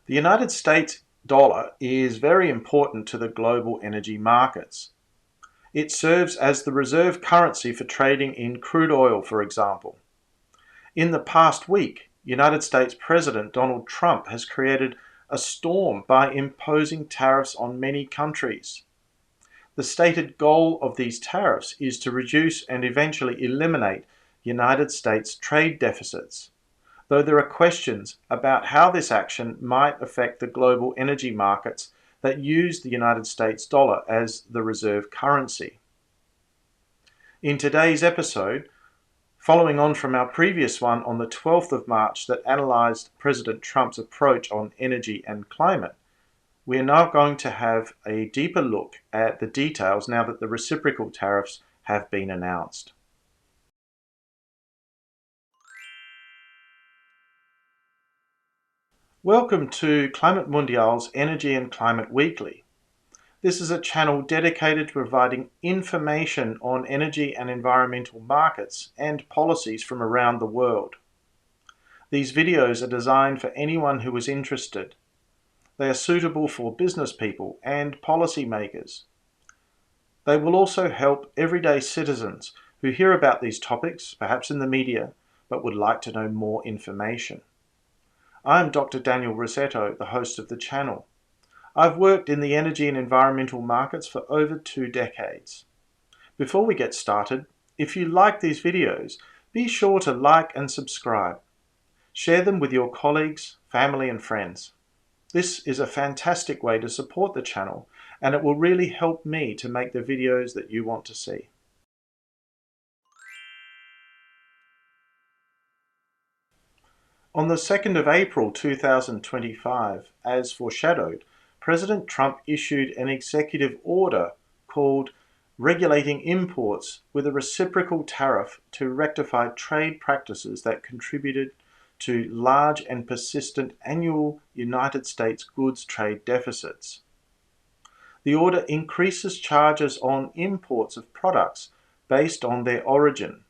The United States dollar is very important to the global energy markets. It serves as the reserve currency for trading in crude oil, for example. In the past week, United States President Donald Trump has created a storm by imposing tariffs on many countries. The stated goal of these tariffs is to reduce and eventually eliminate United States trade deficits, though there are questions about how this action might affect the global energy markets that use the United States dollar as the reserve currency. In today's episode, following on from our previous one on the 12th of March that analysed President Trump's approach on energy and climate, we are now going to have a deeper look at the details now that the reciprocal tariffs have been announced. Welcome to Climate Mundial's Energy and Climate Weekly. This is a channel dedicated to providing information on energy and environmental markets and policies from around the world. These videos are designed for anyone who is interested. They are suitable for business people and policymakers. They will also help everyday citizens who hear about these topics, perhaps in the media, but would like to know more information. I am Dr. Rossetto, the host of the channel. I've worked in the energy and environmental markets for over 2 decades. Before we get started, if you like these videos, be sure to like and subscribe. Share them with your colleagues, family and friends. This is a fantastic way to support the channel, and it will really help me to make the videos that you want to see. On the 2nd of April 2025, as foreshadowed, President Trump issued an executive order called Regulating Imports with a Reciprocal Tariff to rectify trade practices that contributed to large and persistent annual United States goods trade deficits. The order increases charges on imports of products based on their origin.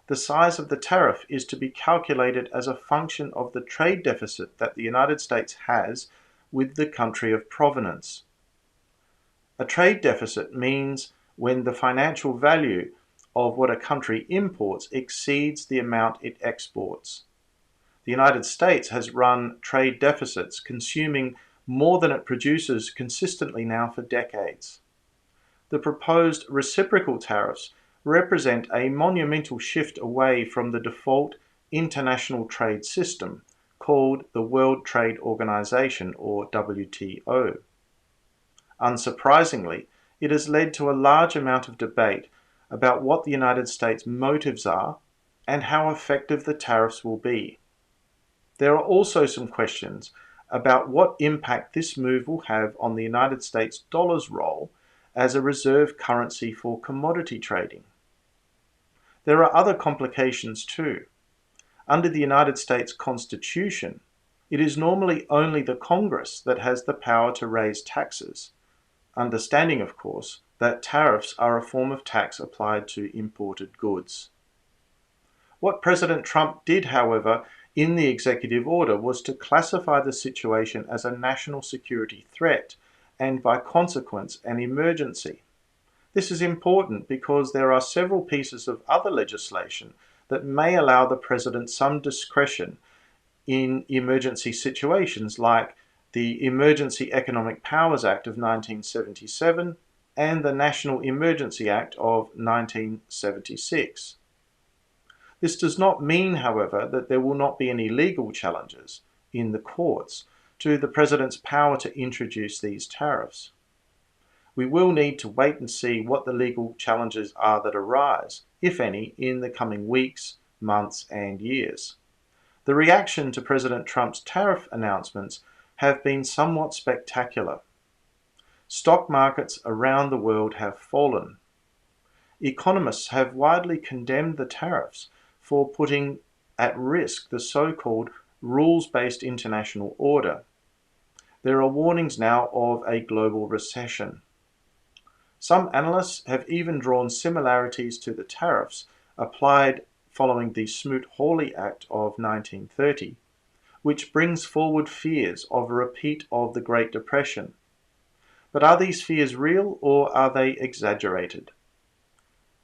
The size of the tariff is to be calculated as a function of the trade deficit that the United States has with the country of provenance. A trade deficit means when the financial value of what a country imports exceeds the amount it exports. The United States has run trade deficits, consuming more than it produces consistently now for decades. The proposed reciprocal tariffs represent a monumental shift away from the default international trade system called the World Trade Organization, or WTO. Unsurprisingly, it has led to a large amount of debate about what the United States' motives are and how effective the tariffs will be. There are also some questions about what impact this move will have on the United States dollar's role as a reserve currency for commodity trading. There are other complications too. Under the United States Constitution, it is normally only the Congress that has the power to raise taxes, understanding, of course, that tariffs are a form of tax applied to imported goods. What President Trump did, however, in the executive order was to classify the situation as a national security threat and, by consequence, an emergency. This is important because there are several pieces of other legislation that may allow the president some discretion in emergency situations, like the Emergency Economic Powers Act of 1977 and the National Emergency Act of 1976. This does not mean, however, that there will not be any legal challenges in the courts to the president's power to introduce these tariffs. We will need to wait and see what the legal challenges are that arise, if any, in the coming weeks, months, and years. The reaction to President Trump's tariff announcements have been somewhat spectacular. Stock markets around the world have fallen. Economists have widely condemned the tariffs for putting at risk the so-called rules-based international order. There are warnings now of a global recession. Some analysts have even drawn similarities to the tariffs applied following the Smoot-Hawley Act of 1930, which brings forward fears of a repeat of the Great Depression. But are these fears real or are they exaggerated?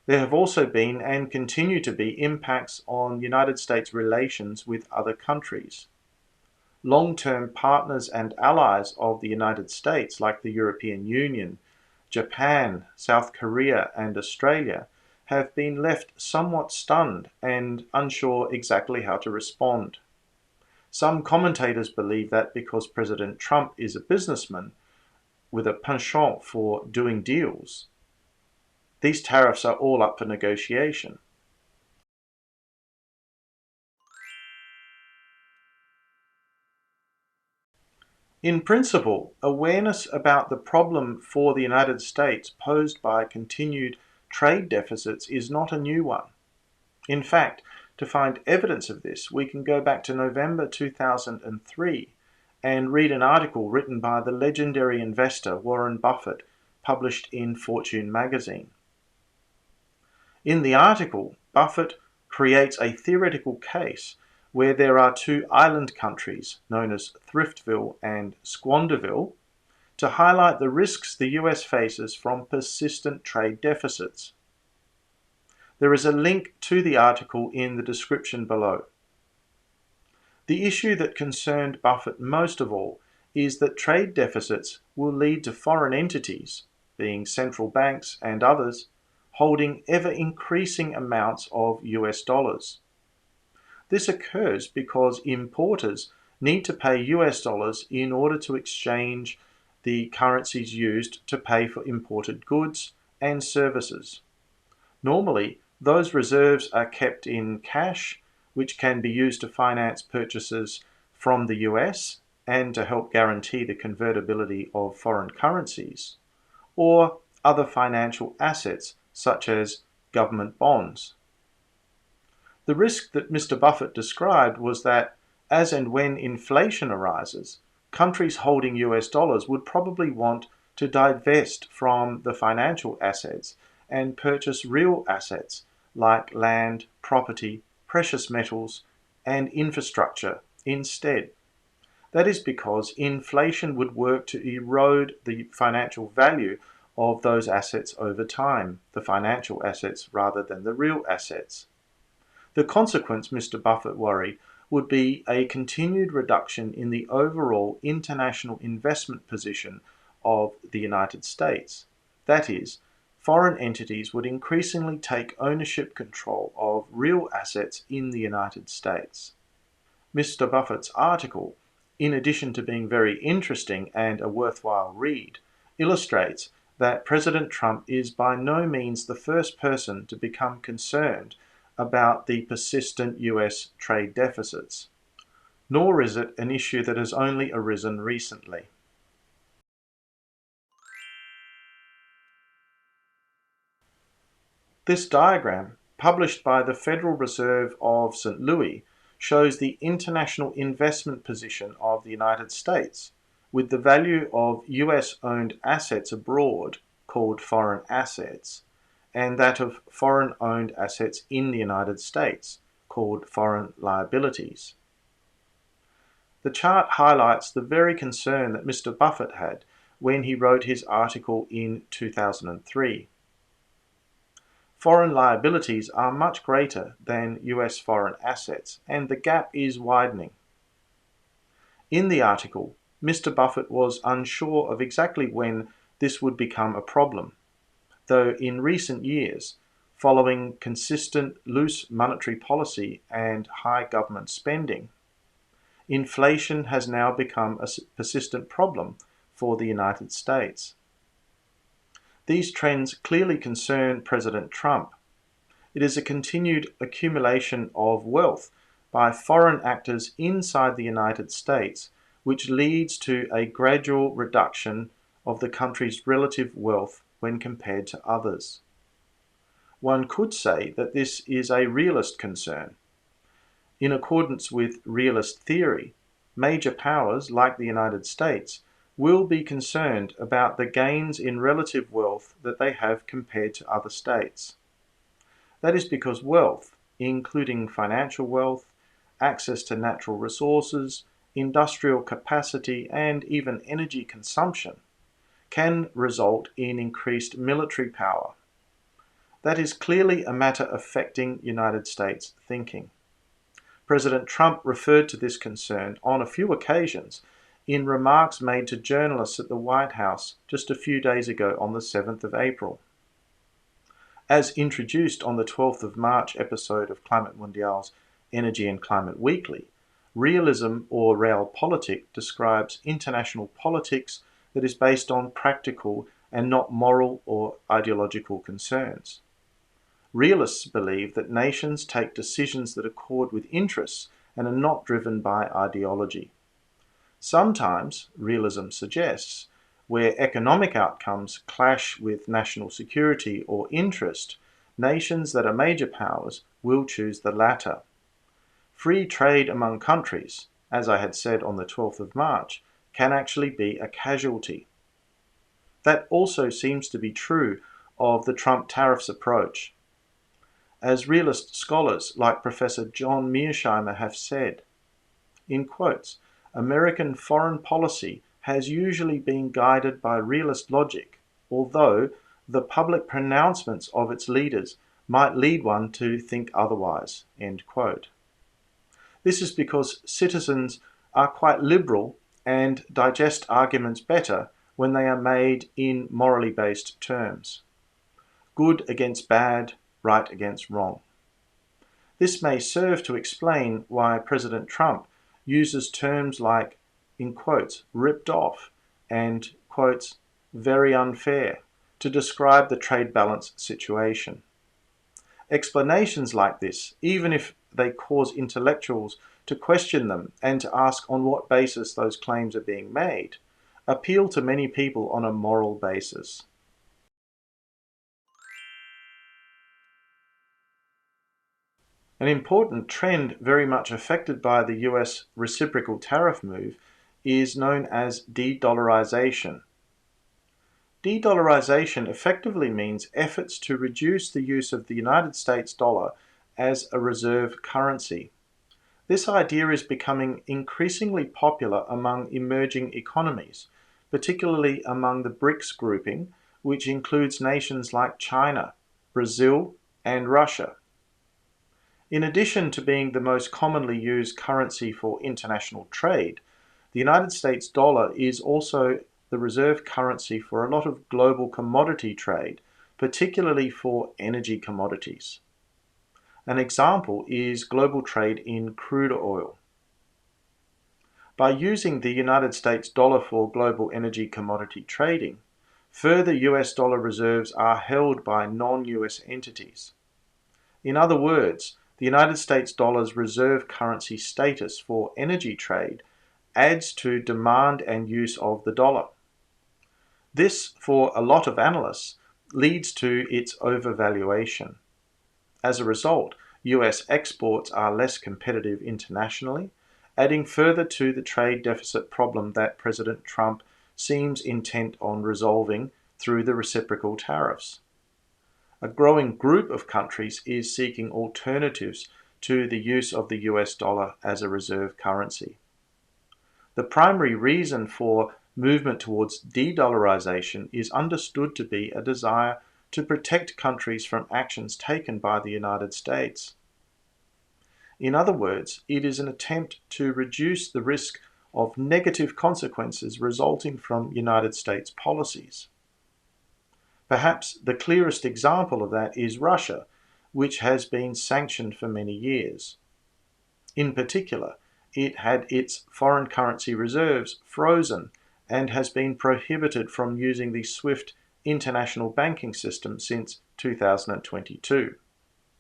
There have also been and continue to be impacts on United States relations with other countries. Long-term partners and allies of the United States, like the European Union, Japan, South Korea, and Australia, have been left somewhat stunned and unsure exactly how to respond. Some commentators believe that because President Trump is a businessman with a penchant for doing deals, these tariffs are all up for negotiation. In principle, awareness about the problem for the United States posed by continued trade deficits is not a new one. In fact, to find evidence of this, we can go back to November 2003 and read an article written by the legendary investor Warren Buffett, published in Fortune magazine. In the article, Buffett creates a theoretical case where there are two island countries, known as Thriftville and Squanderville, to highlight the risks the US faces from persistent trade deficits. There is a link to the article in the description below. The issue that concerned Buffett most of all is that trade deficits will lead to foreign entities, being central banks and others, holding ever-increasing amounts of US dollars. This occurs because importers need to pay US dollars in order to exchange the currencies used to pay for imported goods and services. Normally, those reserves are kept in cash, which can be used to finance purchases from the US and to help guarantee the convertibility of foreign currencies, or other financial assets such as government bonds. The risk that Mr. Buffett described was that as and when inflation arises, countries holding US dollars would probably want to divest from the financial assets and purchase real assets like land, property, precious metals, and infrastructure instead. That is because inflation would work to erode the financial value of those assets over time, the financial assets rather than the real assets. The consequence, Mr. Buffett worried, would be a continued reduction in the overall international investment position of the United States. That is, foreign entities would increasingly take ownership control of real assets in the United States. Mr. Buffett's article, in addition to being very interesting and a worthwhile read, illustrates that President Trump is by no means the first person to become concerned about the persistent US trade deficits, nor is it an issue that has only arisen recently. This diagram, published by the Federal Reserve of St. Louis, shows the international investment position of the United States, with the value of US-owned assets abroad, called foreign assets, and that of foreign-owned assets in the United States, called foreign liabilities. The chart highlights the very concern that Mr. Buffett had when he wrote his article in 2003. Foreign liabilities are much greater than US foreign assets, and the gap is widening. In the article, Mr. Buffett was unsure of exactly when this would become a problem, though in recent years, following consistent loose monetary policy and high government spending, inflation has now become a persistent problem for the United States. These trends clearly concern President Trump. It is a continued accumulation of wealth by foreign actors inside the United States, which leads to a gradual reduction of the country's relative wealth when compared to others. One could say that this is a realist concern. In accordance with realist theory, major powers like the United States will be concerned about the gains in relative wealth that they have compared to other states. That is because wealth, including financial wealth, access to natural resources, industrial capacity, and even energy consumption, can result in increased military power. That is clearly a matter affecting United States thinking. President Trump referred to this concern on a few occasions in remarks made to journalists at the White House just a few days ago on the 7th of April. As introduced on the 12th of March episode of Climate Mondial's Energy and Climate Weekly, realism or realpolitik describes international politics that is based on practical and not moral or ideological concerns. Realists believe that nations take decisions that accord with interests and are not driven by ideology. Sometimes, realism suggests, where economic outcomes clash with national security or interest, nations that are major powers will choose the latter. Free trade among countries, as I had said on the 12th of March, can actually be a casualty. That also seems to be true of the Trump tariffs approach. As realist scholars like Professor John Mearsheimer have said, in quotes, American foreign policy has usually been guided by realist logic, although the public pronouncements of its leaders might lead one to think otherwise, end quote. This is because citizens are quite liberal and digest arguments better when they are made in morally based terms. Good against bad, right against wrong. This may serve to explain why President Trump uses terms like, in quotes, ripped off and, quotes, very unfair to describe the trade balance situation. Explanations like this, even if they cause intellectuals to question them and to ask on what basis those claims are being made, appeal to many people on a moral basis. An important trend very much affected by the US reciprocal tariff move is known as de-dollarisation. De-dollarisation effectively means efforts to reduce the use of the United States dollar as a reserve currency. This idea is becoming increasingly popular among emerging economies, particularly among the BRICS grouping, which includes nations like China, Brazil, and Russia. In addition to being the most commonly used currency for international trade, the United States dollar is also the reserve currency for a lot of global commodity trade, particularly for energy commodities. An example is global trade in crude oil. By using the United States dollar for global energy commodity trading, further US dollar reserves are held by non-US entities. In other words, the United States dollar's reserve currency status for energy trade adds to demand and use of the dollar. This, for a lot of analysts, leads to its overvaluation. As a result, US exports are less competitive internationally, adding further to the trade deficit problem that President Trump seems intent on resolving through the reciprocal tariffs. A growing group of countries is seeking alternatives to the use of the US dollar as a reserve currency. The primary reason for movement towards de-dollarisation is understood to be a desire to protect countries from actions taken by the United States. In other words, it is an attempt to reduce the risk of negative consequences resulting from United States policies. Perhaps the clearest example of that is Russia, which has been sanctioned for many years. In particular, it had its foreign currency reserves frozen and has been prohibited from using the SWIFT international banking system since 2022.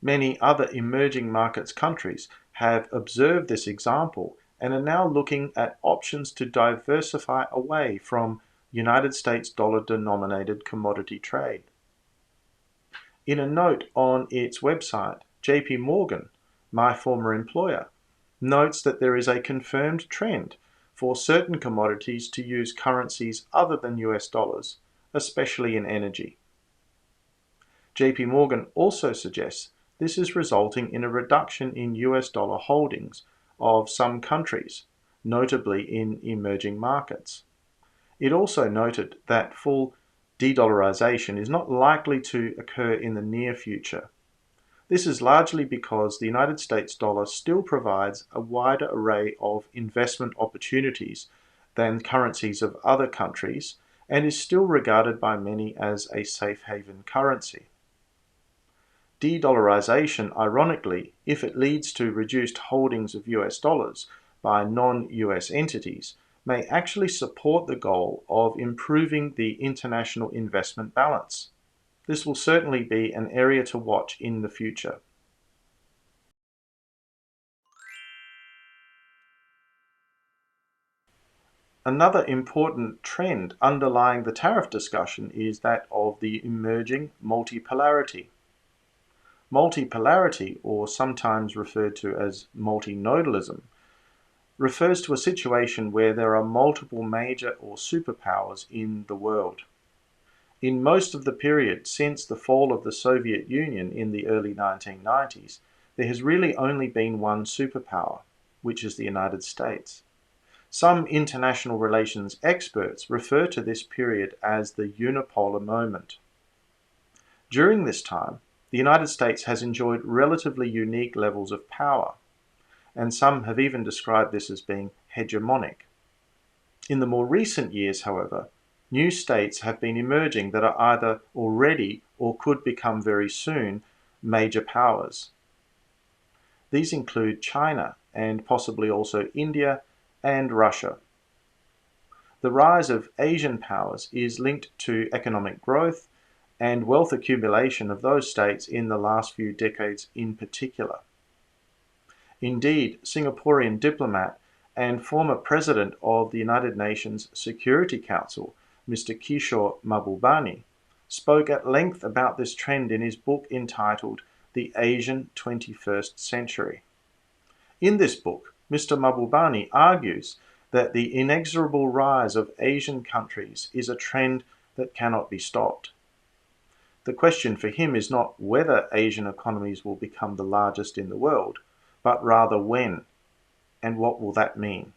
Many other emerging markets countries have observed this example and are now looking at options to diversify away from United States dollar-denominated commodity trade. In a note on its website, JP Morgan, my former employer, notes that there is a confirmed trend for certain commodities to use currencies other than US dollars, especially in energy. JP Morgan also suggests this is resulting in a reduction in US dollar holdings of some countries, notably in emerging markets. It also noted that full de-dollarisation is not likely to occur in the near future. This is largely because the United States dollar still provides a wider array of investment opportunities than currencies of other countries and is still regarded by many as a safe haven currency. De-dollarisation, ironically, if it leads to reduced holdings of US dollars by non-US entities, may actually support the goal of improving the international investment balance. This will certainly be an area to watch in the future. Another important trend underlying the tariff discussion is that of the emerging multipolarity. Multipolarity, or sometimes referred to as multinodalism, refers to a situation where there are multiple major or superpowers in the world. In most of the period since the fall of the Soviet Union in the early 1990s, there has really only been one superpower, which is the United States. Some international relations experts refer to this period as the unipolar moment. During this time, the United States has enjoyed relatively unique levels of power, and some have even described this as being hegemonic. In the more recent years, however, new states have been emerging that are either already or could become very soon major powers. These include China and possibly also India and Russia. The rise of Asian powers is linked to economic growth and wealth accumulation of those states in the last few decades in particular. Indeed, Singaporean diplomat and former president of the United Nations Security Council, Mr. Kishore Mahbubani, spoke at length about this trend in his book entitled The Asian 21st Century. In this book, Mr. Mahbubani argues that the inexorable rise of Asian countries is a trend that cannot be stopped. The question for him is not whether Asian economies will become the largest in the world, but rather when, and what will that mean?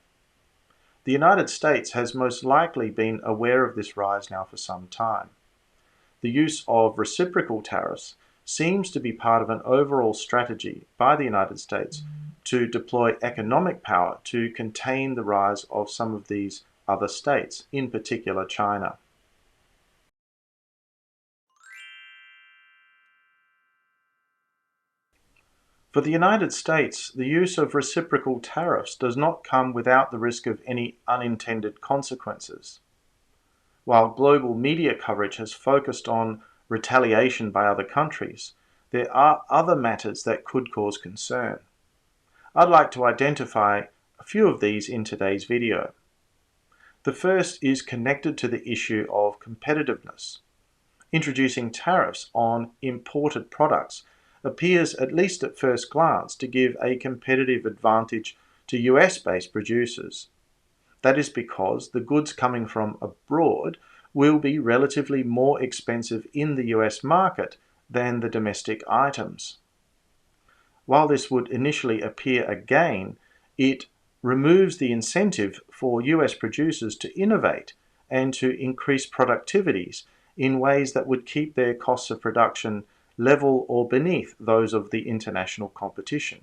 The United States has most likely been aware of this rise now for some time. The use of reciprocal tariffs seems to be part of an overall strategy by the United States to deploy economic power to contain the rise of some of these other states, in particular China. For the United States, the use of reciprocal tariffs does not come without the risk of any unintended consequences. While global media coverage has focused on retaliation by other countries, there are other matters that could cause concern. I'd like to identify a few of these in today's video. The first is connected to the issue of competitiveness. Introducing tariffs on imported products appears, at least at first glance, to give a competitive advantage to US-based producers. That is because the goods coming from abroad will be relatively more expensive in the US market than the domestic items. While this would initially appear a gain, it removes the incentive for US producers to innovate and to increase productivities in ways that would keep their costs of production level or beneath those of the international competition.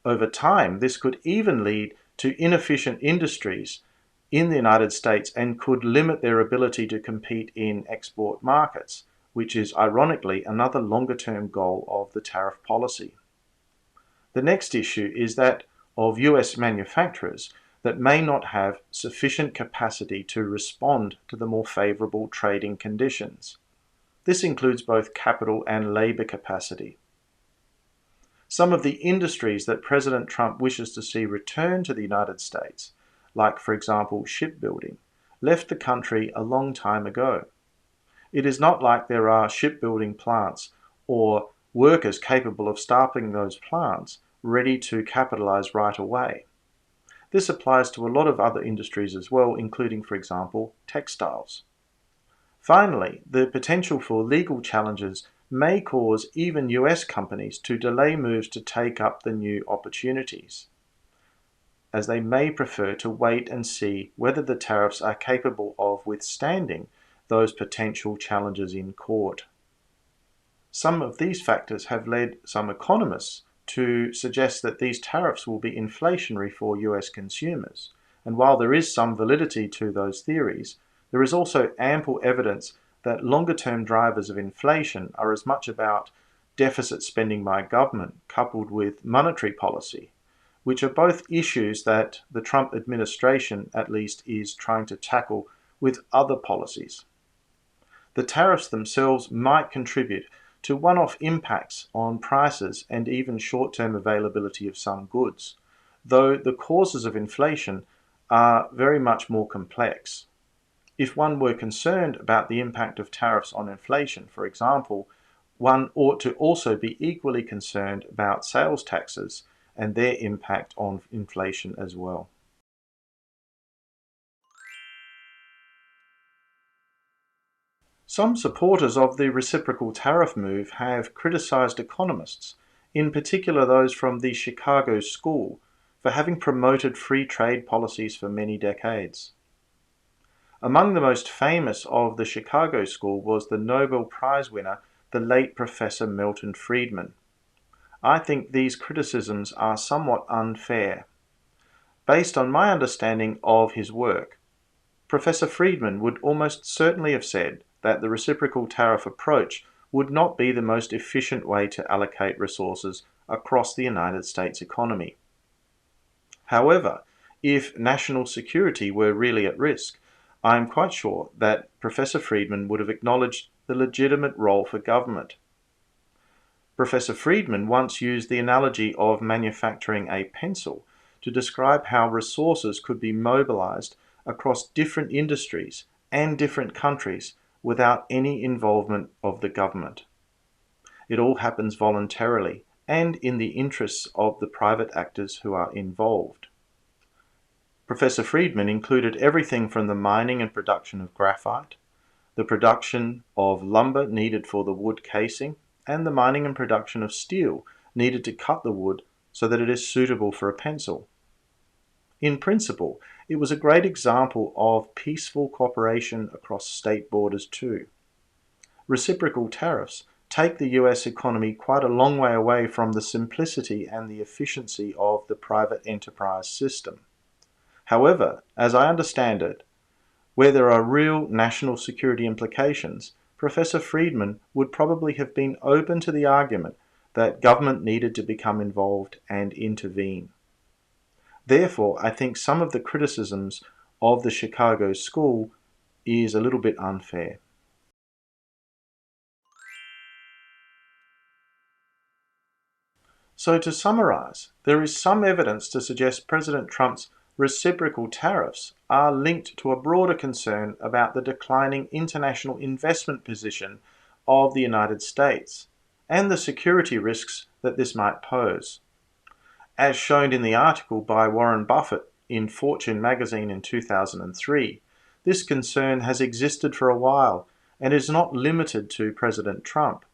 Over time, this could even lead to inefficient industries in the United States and could limit their ability to compete in export markets, which is ironically another longer-term goal of the tariff policy. The next issue is that of US manufacturers that may not have sufficient capacity to respond to the more favorable trading conditions. This includes both capital and labor capacity. Some of the industries that President Trump wishes to see return to the United States, like for example shipbuilding, left the country a long time ago. It is not like there are shipbuilding plants or workers capable of staffing those plants ready to capitalize right away. This applies to a lot of other industries as well, including, for example, textiles. Finally, the potential for legal challenges may cause even US companies to delay moves to take up the new opportunities. as they may prefer to wait and see whether the tariffs are capable of withstanding those potential challenges in court. Some of these factors have led some economists to suggest that these tariffs will be inflationary for US consumers. And while there is some validity to those theories, there is also ample evidence that longer-term drivers of inflation are as much about deficit spending by government coupled with monetary policy, which are both issues that the Trump administration at least is trying to tackle with other policies. The tariffs themselves might contribute to one-off impacts on prices and even short-term availability of some goods, though the causes of inflation are very much more complex. If one were concerned about the impact of tariffs on inflation, for example, one ought to also be equally concerned about sales taxes and their impact on inflation as well. Some supporters of the reciprocal tariff move have criticized economists, in particular those from the Chicago School, for having promoted free trade policies for many decades. Among the most famous of the Chicago School was the Nobel Prize winner, the late Professor Milton Friedman. I think these criticisms are somewhat unfair. Based on my understanding of his work, Professor Friedman would almost certainly have said that the reciprocal tariff approach would not be the most efficient way to allocate resources across the United States economy. However, if national security were really at risk, I am quite sure that Professor Friedman would have acknowledged the legitimate role for government. Professor Friedman once used the analogy of manufacturing a pencil to describe how resources could be mobilized across different industries and different countries without any involvement of the government. It all happens voluntarily and in the interests of the private actors who are involved. Professor Friedman included everything from the mining and production of graphite, the production of lumber needed for the wood casing, and the mining and production of steel needed to cut the wood so that it is suitable for a pencil. In principle, it was a great example of peaceful cooperation across state borders too. Reciprocal tariffs take the US economy quite a long way away from the simplicity and the efficiency of the private enterprise system. However, as I understand it, where there are real national security implications, Professor Friedman would probably have been open to the argument that government needed to become involved and intervene. Therefore, I think some of the criticisms of the Chicago School is a little bit unfair. So to summarize, there is some evidence to suggest President Trump's reciprocal tariffs are linked to a broader concern about the declining international investment position of the United States and the security risks that this might pose. As shown in the article by Warren Buffett in Fortune magazine in 2003, this concern has existed for a while and is not limited to President Trump.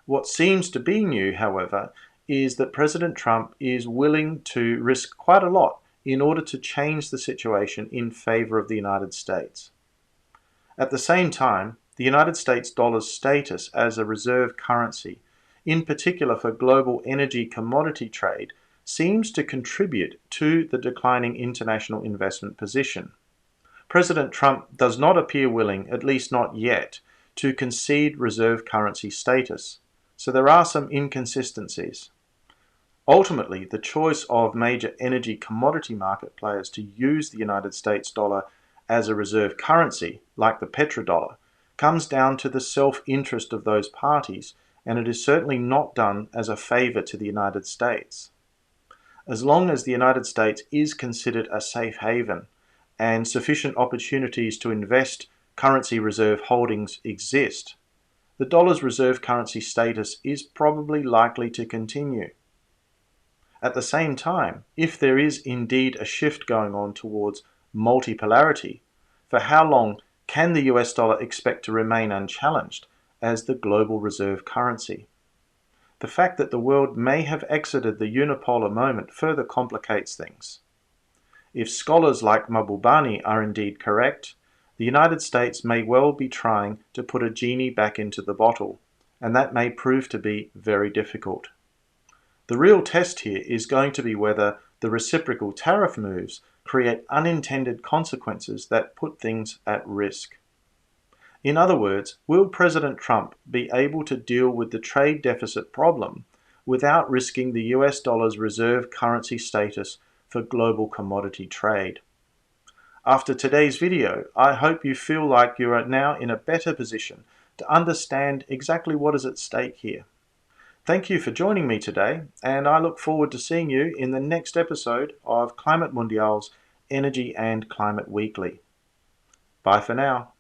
What seems to be new, however, is that President Trump is willing to risk quite a lot in order to change the situation in favor of the United States. At the same time, the United States dollar's status as a reserve currency, in particular for global energy commodity trade, seems to contribute to the declining international investment position. President Trump does not appear willing, at least not yet, to concede reserve currency status, so there are some inconsistencies. Ultimately, the choice of major energy commodity market players to use the United States dollar as a reserve currency, like the petrodollar, comes down to the self-interest of those parties, and it is certainly not done as a favor to the United States. As long as the United States is considered a safe haven and sufficient opportunities to invest currency reserve holdings exist, the dollar's reserve currency status is probably likely to continue. At the same time, if there is indeed a shift going on towards multipolarity, for how long can the US dollar expect to remain unchallenged as the global reserve currency? The fact that the world may have exited the unipolar moment further complicates things. If scholars like Mahbubani are indeed correct, the United States may well be trying to put a genie back into the bottle, and that may prove to be very difficult. The real test here is going to be whether the reciprocal tariff moves create unintended consequences that put things at risk. In other words, will President Trump be able to deal with the trade deficit problem without risking the US dollar's reserve currency status for global commodity trade? After today's video, I hope you feel like you are now in a better position to understand exactly what is at stake here. Thank you for joining me today, and I look forward to seeing you in the next episode of Climate Mundial's Energy and Climate Weekly. Bye for now.